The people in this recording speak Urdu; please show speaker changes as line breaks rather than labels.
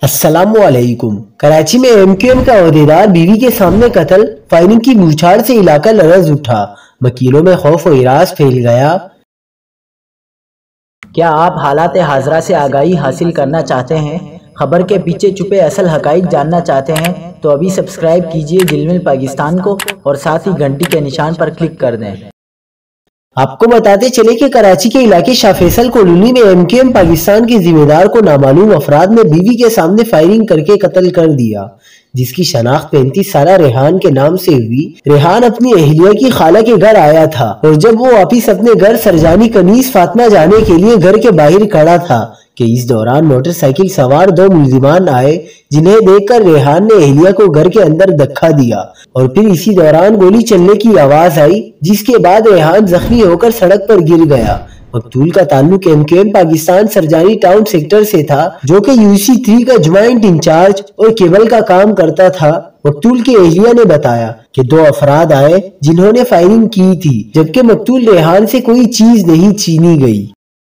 السلام علیکم۔ کراچی میں ایم کیو ایم کا عہدیدار بیوی کے سامنے قتل، فائرنگ کی بوچھاڑ سے علاقہ لرز اٹھا، وکیلوں میں خوف و ہراس پھیل گیا۔
کیا آپ حالات حاضرہ سے آگاہی حاصل کرنا چاہتے ہیں؟ خبر کے پیچھے چھپے اصل حقائق جاننا چاہتے ہیں تو ابھی سبسکرائب کیجئے جلمل پاکستان کو اور ساتھ ہی گھنٹی کے نشان پر کلک کر دیں۔
آپ کو بتاتے چلے کہ کراچی کے علاقے شاہ فیصل کالونی میں ایم کیو ایم پاکستان کے ذمہ دار کو نامعلوم افراد نے بیوی کے سامنے فائرنگ کر کے قتل کر دیا، جس کی شناخت 35 سالہ ریحان کے نام سے ہوئی۔ ریحان اپنی اہلیہ کی خالہ کے گھر آیا تھا اور جب وہ واپس اپنے گھر سرجانی کنیز فاطمہ جانے کے لیے گھر کے باہر کھڑا تھا کہ اس دوران موٹر سائیکل سوار 2 ملزمان آئے، جنہیں دیکھ کر ریحان نے اہلیہ کو گھر کے اندر دھکا دیا اور پھر اسی دوران گولی چلنے کی آواز آئی، جس کے بعد ریحان زخمی ہو کر سڑک پر گر گیا۔ مقتول کا تعلق M Q M Pakistan Surjani town sector سے تھا، جو کہ UC3 کا جوائنٹ انچارج اور کیبل کا کام کرتا تھا۔ مقتول کی اہلیہ نے بتایا کہ 2 افراد آئے جنہوں نے فائرنگ کی تھی، جبکہ مقتول ریحان سے کوئی چیز نہیں چھینی گئی۔